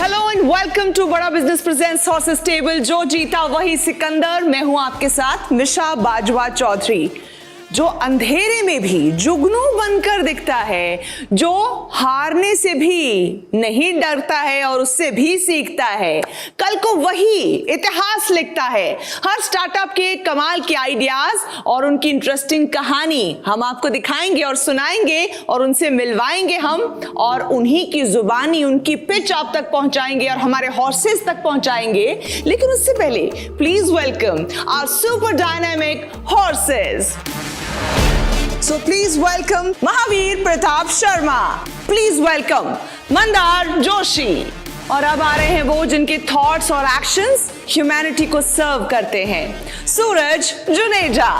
Hello and welcome to बड़ा business presents horses table. जो जीता वही सिकंदर। मैं हूं आपके साथ मिशा बाजवा चौधरी। जो अंधेरे में भी जुगनू बनकर दिखता है, जो हारने से भी नहीं डरता है और उससे भी सीखता है, कल को वही इतिहास लिखता है। हर स्टार्टअप के कमाल के आइडियाज और उनकी इंटरेस्टिंग कहानी हम आपको दिखाएंगे और सुनाएंगे और उनसे मिलवाएंगे हम, और उन्हीं की जुबानी उनकी पिच आप तक पहुंचाएंगे और हमारे हॉर्सेस तक पहुंचाएंगे। लेकिन उससे पहले please welcome our super dynamic horses. So please welcome Mahavir Pratap Sharma, please welcome Mandar Joshi. और अब आ रहे हैं वो जिनके थॉट्स और एक्शंस ह्यूमैनिटी को सर्व करते हैं, सूरज जुनेजा।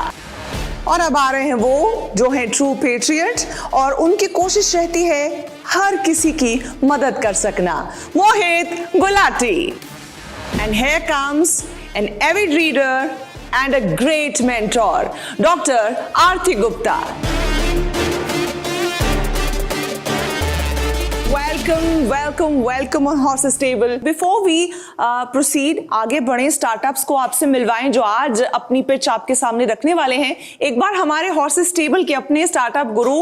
और अब आ रहे हैं वो जो हैं ट्रू पेट्रियट और उनकी कोशिश रहती है हर किसी की मदद कर सकना, मोहित Gulati. And here comes an avid reader and a great mentor, Dr. Aarti Gupta. Welcome on Horses Table. Before we proceed, आगे बढ़े, स्टार्टअप्स को आपसे मिलवाएं जो आज अपनी पिच आपके सामने रखने वाले हैं। एक बार हमारे हॉर्सेस टेबल के अपने स्टार्टअप गुरु,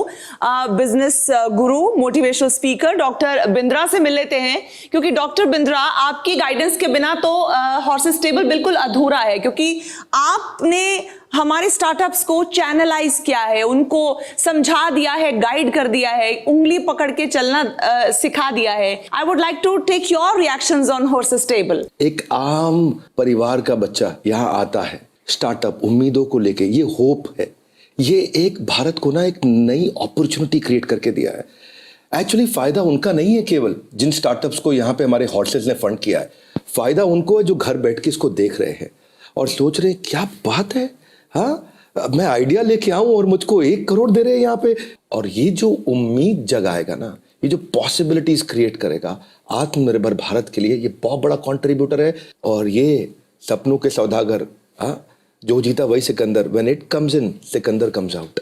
बिजनेस गुरु, मोटिवेशनल स्पीकर डॉक्टर बिंद्रा से मिल लेते हैं, क्योंकि डॉक्टर बिंद्रा, आपकी गाइडेंस के बिना तो हॉर्सेस टेबल बिल्कुल अधूरा है, क्योंकि आपने हमारे स्टार्टअप्स को चैनलाइज किया है, उनको समझा दिया है, गाइड कर दिया है, उंगली पकड़ के चलना सिखा दिया है। I would like to take your reactions on horses table. एक आम परिवार का बच्चा यहाँ आता है स्टार्टअप उम्मीदों को लेके, ये होप है, ये एक भारत को ना एक नई अपॉर्चुनिटी क्रिएट करके दिया है। एक्चुअली फायदा उनका नहीं है केवल जिन स्टार्टअप्स को यहाँ पे हमारे हॉर्सेस ने फंड किया है, फायदा उनको है जो घर बैठ के इसको देख रहे हैं और सोच रहे हैं क्या बात है, हाँ मैं आइडिया लेके आऊं और मुझको 1 करोड़ दे रहे हैं यहाँ पे। और ये जो उम्मीद जगाएगा ना, ये जो पॉसिबिलिटीज क्रिएट करेगा आत्मनिर्भर भारत के लिए, ये बहुत बड़ा कंट्रीब्यूटर है। और ये सपनों के सौदागर, हाँ जो जीता वही Sikandar, when it comes in Sikandar comes out.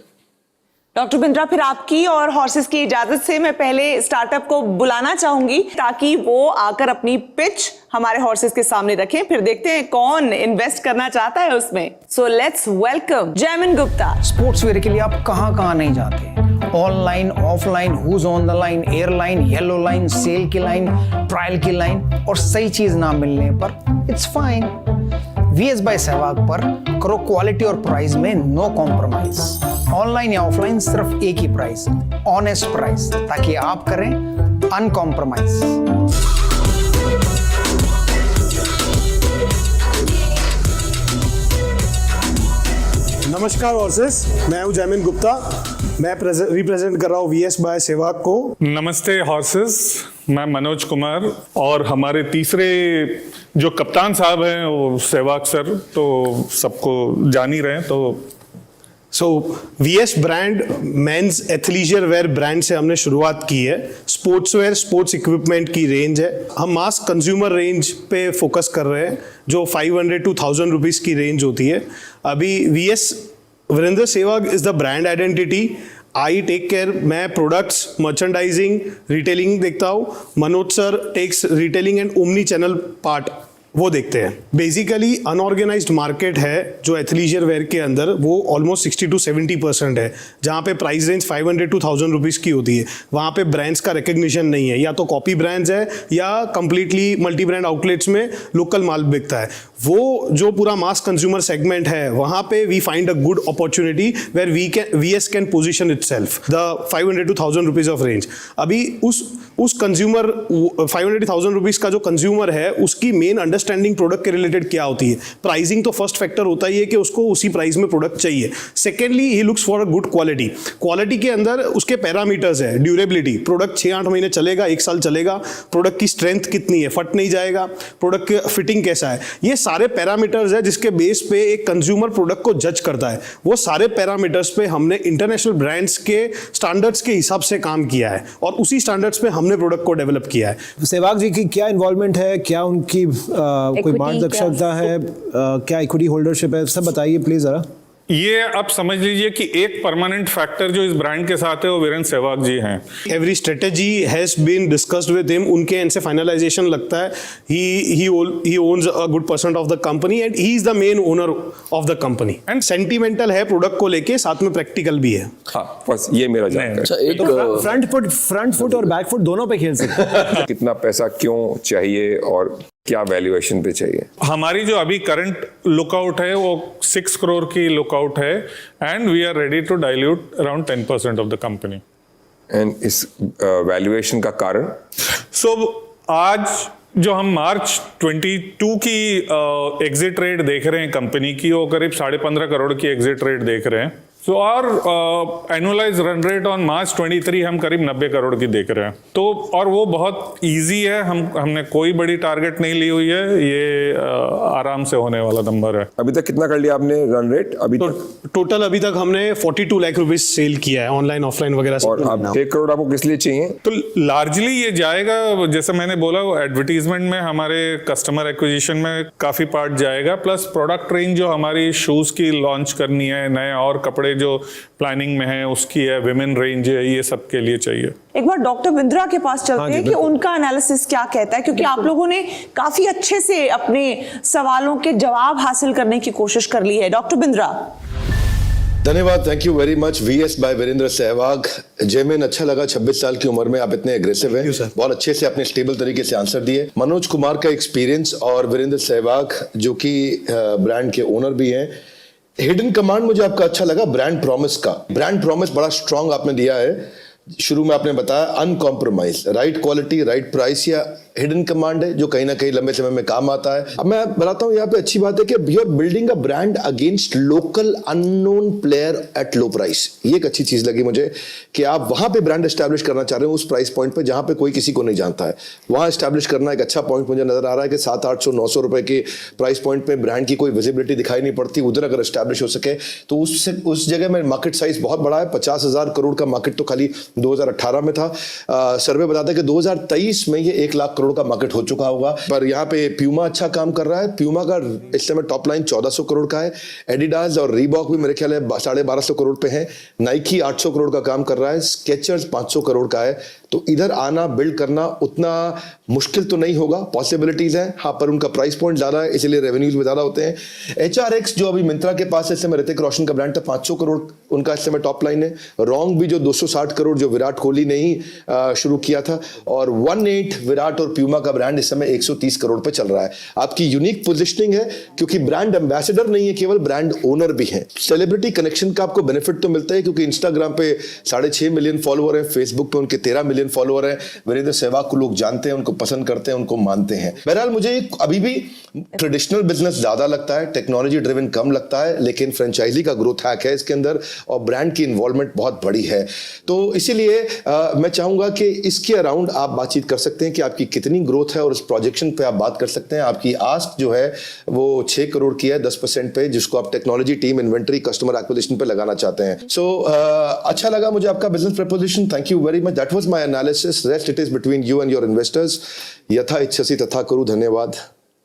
Doctor Bindra, फिर आपकी और हॉर्सेस की इजाजत से मैं पहले स्टार्टअप को बुलाना चाहूंगी ताकि वो आकर अपनी पिच हमारे हॉर्सेस के सामने रखें, फिर देखते हैं कौन इन्वेस्ट करना चाहता है उसमें। So let's welcome Jaimin Gupta. Sportswear के लिए आप कहां नहीं जाते, online offline, who's on the line, airline, yellow line, sale की लाइन, ट्रायल की लाइन, और सही चीज ना मिलने पर it's fine. VS by Sehwag पर करो क्वालिटी और प्राइस में नो कॉम्प्रोमाइज। ऑनलाइन या ऑफलाइन सिर्फ एक ही प्राइस, ऑनेस्ट प्राइस, ताकि आप करें अनकॉम्प्रोमाइज। नमस्कार हॉर्सेस, मैं हूं जयमिन गुप्ता। मैं रिप्रेजेंट कर रहा हूं VS बाय सहवाग को। नमस्ते हॉर्सेस, मैं मनोज कुमार, और हमारे तीसरे जो कप्तान साहब हैं वो सहवाग सर, तो सबको जान ही रहे हैं। तो VS brand men's athleisure wear brand से हमने शुरुआत की है। स्पोर्ट्स वेयर, स्पोर्ट्स इक्विपमेंट की रेंज है। हम मास कंज्यूमर रेंज पे फोकस कर रहे हैं जो 500 to 1000 रुपीस की रेंज होती है। अभी VS Virender Sehwag is the brand identity. I take care, मैं प्रोडक्ट्स, मर्चेंडाइजिंग, रिटेलिंग देखता हूँ। Manoj sir takes retailing and omnichannel part, वो देखते हैं। बेसिकली अनऑर्गेनाइज्ड मार्केट है जो एथलीजर वेयर के अंदर, वो ऑलमोस्ट 60 to 70% है, जहाँ पे प्राइस रेंज 500 to 1000 रुपीस की होती है। वहाँ पे ब्रांड्स का रिकग्निशन नहीं है, या तो कॉपी ब्रांड्स है या कंप्लीटली मल्टी ब्रांड आउटलेट्स में लोकल माल बिकता है। वो जो पूरा मास कंज्यूमर सेगमेंट है, वहाँ पे we find a good opportunity where VS can position itself the 500 to 1000 rupees of range. अभी उस कंज्यूमर 500 to 1000 रुपीज का जो कंज्यूमर है, उसकी मेन अंडरस्टैंडिंग प्रोडक्ट के रिलेटेड क्या होती है। प्राइसिंग तो फर्स्ट फैक्टर होता ही है कि उसको उसी प्राइस में प्रोडक्ट चाहिए। Secondly, he looks for a good quality. Quality के अंदर उसके पैरामीटर्स है। ड्यूरेबिलिटी, प्रोडक्ट 6-8 महीने चलेगा, 1 साल चलेगा। प्रोडक्ट की स्ट्रेंथ कितनी है, फट नहीं जाएगा। प्रोडक्ट की फिटिंग कैसा है, ये सारे पैरामीटर्स है जिसके बेस पे एक कंज्यूमर प्रोडक्ट को जज करता है। वो सारे पैरामीटर्स पे हमने इंटरनेशनल ब्रांड्स के स्टैंडर्ड्स के हिसाब से काम किया है और उसी स्टैंडर्ड्स पे हमने प्रोडक्ट को डेवलप किया है। सहवाग जी की क्या इन्वॉल्वमेंट है, क्या उनकी कोई मार्गदर्शकता है, क्या इक्विटी होल्डरशिप है, सब बताइए प्लीज जरा। ये आप समझ लीजिए कि एक परमानेंट फैक्टर जो इस ब्रांड के साथ है वो वीरेंद्र सहवाग जी हैं। Every strategy has been discussed with him, उनके एंड से फाइनलाइजेशन लगता है। He owns a good percent of the company and he is the main owner of the company and sentimental है प्रोडक्ट को लेके, साथ में प्रैक्टिकल भी है। हाँ, बस ये मेरा जानकारी। अच्छा एक फ्रंट फुट और बैक फुट दोनों पे खेल सकते हैं। कितना पैसा क्यों चाहिए और क्या वैल्यूएशन पे चाहिए? हमारी जो अभी करंट लुकआउट है वो 6 करोड़ की लुकआउट है and we are ready to dilute around 10% of the company. And इस वैल्यूएशन का कारण? सो आज जो हम मार्च 22 की एग्जिट रेट देख रहे हैं कंपनी की, वो करीब 15.5 करोड़ की एग्जिट रेट देख रहे हैं। सो और annualise run rate on March 23 हम करीब 90 करोड़ की देख रहे हैं। तो और वो बहुत इजी है, हमने कोई बड़ी टारगेट नहीं ली हुई है, ये आराम से होने वाला नंबर है। अभी तक कितना कर लिया आपने रन रेट? अभी तो तक टोटल अभी तक हमने 42 लाख रुपए सेल किया है, ऑनलाइन ऑफलाइन वगैरह सब। और अब 1 करोड़ आपको किस लिए चाहिए? तो लार्जली ये जाएगा, जैसे मैंने बोला, वो एडवर्टीजमेंट में, हमारे कस्टमर एक्विजिशन में काफी पार्ट जाएगा, प्लस प्रोडक्ट रेंज जो हमारी शूज की लॉन्च करनी है, नए और कपड़े जो प्लानिंग में है उसकी है, विमेन रेंज है, ये सब के लिए चाहिए। एक बार डॉक्टर बिंद्रा के पास चलते हैं कि उनका एनालिसिस क्या कहता है, क्योंकि आप लोगों ने काफी अच्छे से अपने सवालों के जवाब हासिल करने की कोशिश कर ली है। डॉक्टर बिंद्रा। धन्यवाद, thank you very much. VS by Virender Sehwag. जयमेन, अच्छा लगा 26 साल की उम्र में आप इतने एग्रेसिव हैं, बहुत अच्छे से अपने स्टेबल तरीके से आंसर दिए। मनोज कुमार का एक्सपीरियंस और वीरेंद्र सहवाग जो कि ब्रांड के ओनर भी हैं। हिडन कमांड मुझे आपका अच्छा लगा, ब्रांड प्रॉमिस का। ब्रांड प्रॉमिस बड़ा स्ट्रांग आपने दिया है। शुरू में आपने बताया uncompromise, right quality right price, या हिडन कमांड है जो कहीं ना कहीं लंबे समय में काम आता है। अब मैं बताता हूँ यहाँ पे अच्छी बात है कि you are building a brand against local unknown player at low price. ये एक अच्छी चीज लगी मुझे कि आप वहां पे ब्रांड एस्टैब्लिश करना चाह रहे हो, उस प्राइस पॉइंट पे जहां पे कोई किसी को नहीं जानता है, वहां एस्टैब्लिश करना एक अच्छा पॉइंट मुझे नजर आ रहा है कि 700-800-900 रुपए के प्राइस पॉइंट पे ब्रांड की कोई विजिबिलिटी दिखाई नहीं पड़ती, उधर अगर एस्टैब्लिश हो सके तो उस जगह में मार्केट साइज बहुत बड़ा है। 50,000 करोड़ का मार्केट तो खाली 2018 में था। सर्वे बताता है कि 2023 में ये 1 लाख करोड़ का मार्केट हो चुका होगा। पर यहाँ पे प्यूमा अच्छा काम कर रहा है। प्यूमा का इस समय टॉप लाइन 1400 करोड़ का है। एडिडास और रीबॉक भी मेरे ख्याल है 1250 करोड़ पे है। नाइकी 800 करोड़ का काम कर रहा है। स्केचर्स 500 करोड़ का है। तो इधर आना बिल्ड करना उतना मुश्किल तो नहीं होगा, पॉसिबिलिटीज हैं हाँ, पर उनका प्राइस पॉइंट ज्यादा है इसलिए रेवेन्यूज भी ज्यादा होते हैं। HRX जो अभी मिंत्रा के पास इस समय ऋतिक रोशन का ब्रांड था, 500 करोड़ उनका इस समय टॉप लाइन है। रॉन्ग भी जो 260 करोड़ जो विराट कोहली ने ही शुरू किया था, और 18 विराट और प्यूमा का ब्रांड इस समय 130 करोड़ पे चल रहा है। आपकी यूनिक पोजिशनिंग है क्योंकि ब्रांड एम्बेसडर नहीं है, केवल ब्रांड ओनर भी है। सेलिब्रिटी कनेक्शन का आपको बेनिफिट तो मिलता है क्योंकि इंस्टाग्राम पे 6.5 मिलियन फॉलोअर है, फेसबुक पे उनके 13 मिलियन फॉलोअर है। वीरेंद्र सहवाग को लोग जानते हैं, उनको पसंद करते हैं, उनको मानते हैं। बहरहाल मुझे अभी भी ट्रेडिशनल बिजनेस ज्यादा लगता है, टेक्नोलॉजी ड्रिवन कम लगता है, लेकिन फ्रेंचाइजी का ग्रोथ हैक है इसके अंदर और ब्रांड की इन्वॉल्वमेंट बहुत बड़ी है। तो इसीलिए मैं चाहूंगा कि इसके अराउंड आप बातचीत कर सकते हैं कि आपकी कितनी ग्रोथ है और उस प्रोजेक्शन पे आप बात कर सकते हैं। आपकी आस्क जो है वो 6 करोड़ की है 10% पे, जिसको आप technology team inventory customer acquisition पे लगाना चाहते हैं। सो अच्छा लगा मुझे आपका business preposition. Thank you very much, that was my analysis. Rest it is between you and your investors. यथा इच्छसि तथा कुरु। धन्यवाद।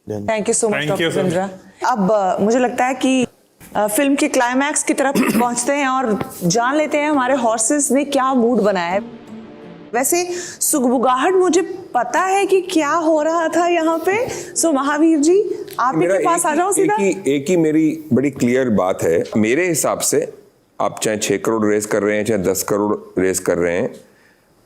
Thank you so much Thank you, doctor sir. Bindra. अब मुझे लगता है कि फिल्म के क्लाइमैक्स की तरफ पहुंचते हैं और जान लेते हैं हमारे हॉर्सेस ने क्या मूड बनाया है। वैसे सुगबुगाहट मुझे पता है कि क्या हो रहा था यहाँ पे। सो महावीर जी आप ही के पास आ जाओ सीधा। एक ही मेरी बड़ी क्लियर बात है। मेरे हिसाब से आप चाहे 6 करोड़ रेस कर रहे हैं चाहे 10 करोड़ रेस कर रहे हैं,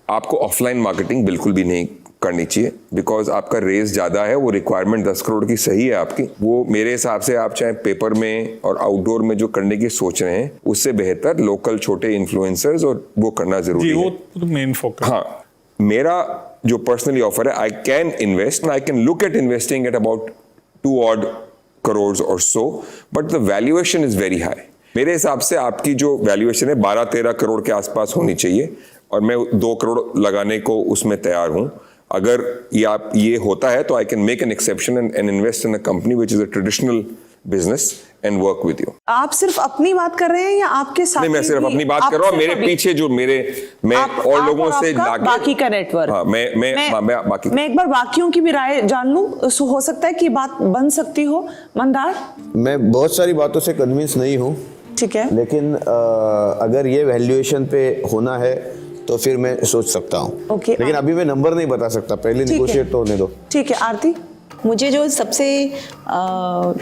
आपको ऑफलाइन मार्केटिंग बिल्कुल भी नहीं करनी चाहिए, बिकॉज आपका रेस ज्यादा है। वो रिक्वायरमेंट 10 करोड़ की सही है आपकी, वो मेरे हिसाब से आप चाहे पेपर में और आउटडोर में जो करने की सोच रहे हैं उससे बेहतर लोकल छोटे इन्फ्लुएंसर्स और वो करना जरूरी है। वो मेन फोकस। हाँ, मेरा जो पर्सनली ऑफर है, I can invest and I can look at investing at about 2 odd crores or so, but the valuation is very high. मेरे हिसाब से आपकी जो वैल्यूएशन है 12-13 करोड़ के आसपास होनी चाहिए और मैं 2 करोड़ लगाने को उसमें तैयार हूं। अगर ये होता है तो I can make an exception and invest in a company which is a traditional business and work with you. आप सिर्फ अपनी बात कर रहे हैं या आपके साथ? नहीं, मैं सिर्फ अपनी बात कर रहा हूँ। मेरे पीछे जो मैं और लोगों से बाकी का नेटवर्क। हाँ, मैं बाकी मैं एक बार बाकियों की भी राय जान लूं। हो सकता है कि बात बन सकती हो। मंदार, मैं बहुत सारी बातों से कन्विंस नहीं हूँ, ठीक है। लेकिन अगर ये वैल्यूएशन पे होना है तो फिर मैं सोच सकता हूँ। Okay. लेकिन अभी मैं नंबर नहीं बता सकता, पहले ठीक है। निगोशिएट तो होने दो। ठीक है आरती। मुझे जो सबसे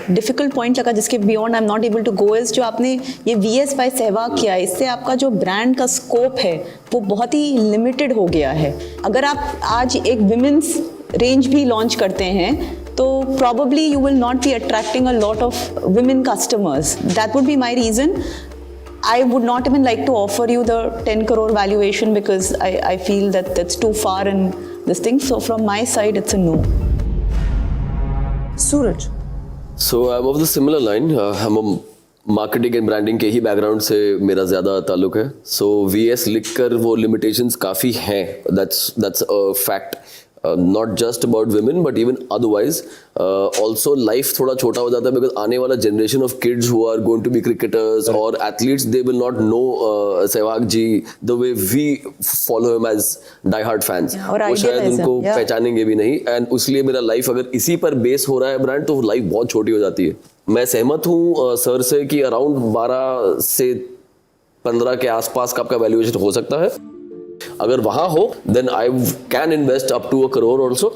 डिफिकल्ट पॉइंट लगा जिसके beyond I am not able to go is जो आपने ये VS बाय सहवाग किया, इससे आपका जो ब्रांड का स्कोप है वो बहुत ही लिमिटेड हो गया है। अगर आप आज एक विमेंस रेंज भी लॉन्च करते हैं तो probably you will not be attracting a lot of women customers. That would be my reason. I would not even like to offer you the 10 crore valuation because I feel that that's too far in this thing. So from my side, it's a no. Suraj. So I'm of the similar line. I'm a marketing and branding के ही background से मेरा ज़्यादा ताल्लुक है. सो VS लिखकर वो limitations काफ़ी हैं. That's a fact. Not just about women but even otherwise. Also life थोड़ा छोटा हो जाता है because आने वाला generation of kids who are going to be cricketers or athletes, they will not know Sehwag ji the way we follow him as die-hard fans. वो शायद उनको पहचानेंगे भी नहीं. एंड उसलिए मेरा लाइफ अगर इसी पर बेस हो रहा है ब्रांड तो लाइफ बहुत छोटी हो जाती है. मैं सहमत हूँ सर से कि अराउंड 12 से 15 के आसपास का आपका वैल्यूएशन हो सकता है. अगर वहां हो then I can invest up to 1 crore also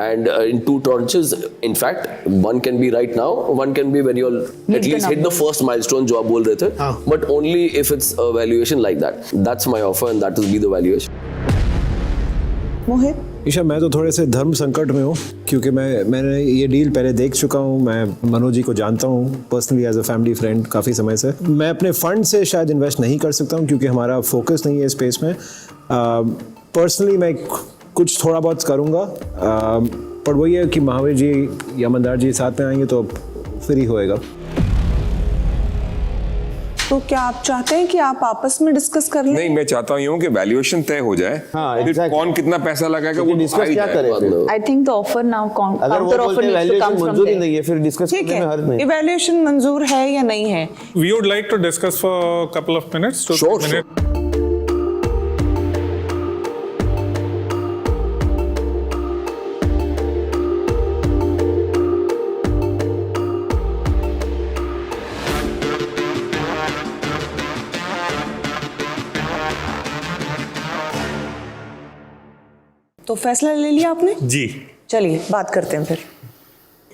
and in 2 tranches. In fact, one can be right now, one can be when you at least hit the first milestone जो आप बोल रहे थे. But only if it's a valuation like that. That's my offer and that will be the valuation. मोहित। ईशा, मैं तो थोड़े से धर्म संकट में हूँ क्योंकि मैंने ये डील पहले देख चुका हूँ. मैं मनोज जी को जानता हूँ personally as a family friend काफ़ी समय से. मैं अपने फंड से शायद इन्वेस्ट नहीं कर सकता हूँ क्योंकि हमारा फोकस नहीं है इस स्पेस में. पर्सनली मैं कुछ थोड़ा बहुत करूँगा पर वही है कि महावीर जी या मंदार जी साथ में आएंगे तो फिर ही होएगा. तो क्या आप चाहते हैं कि आप आपस में डिस्कस कर लें? नहीं, मैं चाहता हूँ कि वैल्यूएशन तय हो जाए. हाँ, फिर exactly. कौन कितना पैसा लगाएगा वो डिस्कस क्या करें. I think the offer now अगर वो counter offer बोलते हैं needs to come valuation from मंजूर ही there. नहीं है फिर डिस्कस ठीक करने में हर्ज है, नहीं. इवैल्यूएशन मंजूर है या नहीं है? We would like to discuss for a couple of minutes. Sure. तो फैसला ले लिया आपने? जी, चलिए बात करते हैं फिर.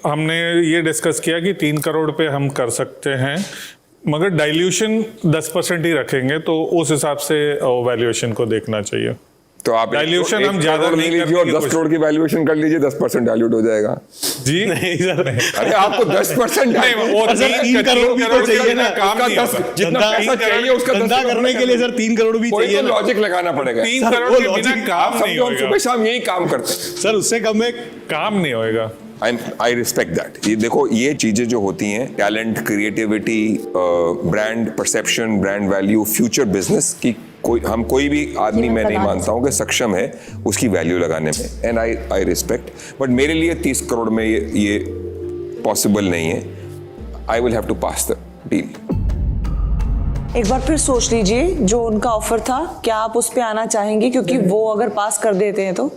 हमने ये डिस्कस किया कि 3 करोड़ पे हम कर सकते हैं मगर डाइल्यूशन 10% ही रखेंगे तो उस हिसाब से वैल्यूएशन को देखना चाहिए. तो आप Dilution हम ज्यादा नहीं लीजिए और करने की 10 करोड़ की वैल्यूएशन कर लीजिए, 10% डाइल्यूट हो जाएगा. जी नहीं सर नहीं. अरे आपको 10% वो 3 करोड़ भी तो चाहिए ना. काम नहीं होता. जितना पैसा चाहिए उसका धंधा करने के लिए सर 3 करोड़ भी चाहिए ना. लॉजिक लगाना पड़ेगा. 3 करोड़ के बिना काम नहीं हम सुबह होगा. शाम यही काम करते हैं सर उससे कम में काम नहीं होएगा. I respect that. ये देखो, ये चीजें जो होती हैं, talent, creativity, brand perception, brand value, future business की कोई भी आदमी मैं नहीं मानता हूँ कि सक्षम है उसकी वैल्यू लगाने में. And I respect. बट मेरे लिए 30 करोड़ में ये पॉसिबल नहीं है. I will have to pass the deal. एक बार फिर सोच लीजिए जो उनका ऑफर था, क्या आप उस पे आना चाहेंगे? क्योंकि वो अगर पास कर देते हैं तो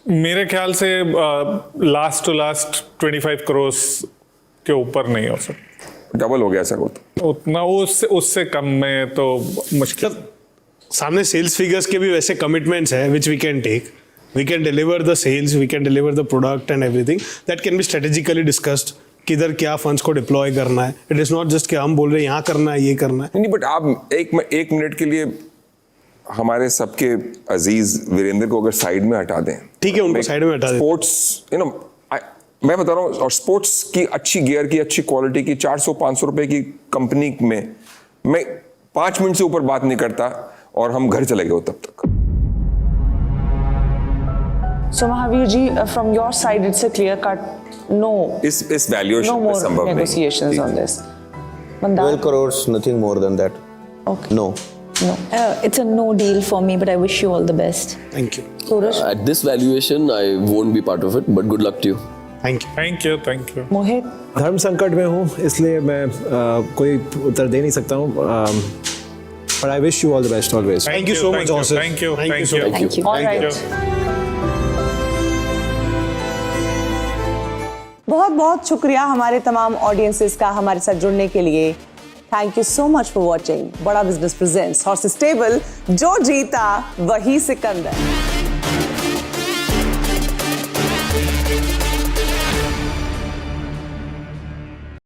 मेरे ख्याल से लास्ट टू लास्ट 25 करोड़ के ऊपर नहीं हो सकता. डबल हो गया सर वो तो. उतना उससे कम में तो मुश्किल. सामने सेल्स फिगर्स के भी वैसे कमिटमेंट्स हैं which we can take. We can deliver the sales, we can deliver the product and everything. That can be strategically discussed. किधर क्या फंड्स को डिप्लॉय करना है. इट इज नॉट जस्ट कि हम बोल रहे हैं यहाँ करना है, ये करना है. नहीं, बट आप एक मिनट के लिए हमारे सबके अजीज वीरेंद्र को अगर साइड में हटा दें. ठीक है, उनको साइड में हटा दें. स्पोर्ट्स मैं बता रहा हूँ, और स्पोर्ट्स की अच्छी गियर की अच्छी क्वालिटी की 400-500 रुपए की कंपनी में मैं 5 मिनट से ऊपर बात नहीं करता और हम घर चले गए तब तक. So Mahavir ji, from your side, it's a clear cut no. इस वैल्यूएशन No पे more संभव नहीं. negotiations on this. 12 crores, nothing more than that. Okay. No. No. It's a no deal for me, but I wish you all the best. Thank you. Suraj, At this valuation, I won't be part of it, but good luck to you. Thank you. Thank you. Mohit, धर्म संकट में हूँ इसलिए मैं कोई उत्तर दे नहीं सकता हूँ. But I wish you all the best always. Thank you so much, Joseph. Thank you. Thank you so much. Thank you. all right. बहुत बहुत शुक्रिया हमारे तमाम ऑडियंसेस का हमारे साथ जुड़ने के लिए. Thank you so much for watching बड़ा बिजनेस प्रेजेंट्स हॉर्सेस टेबल, जो जीता वही सिकंदर।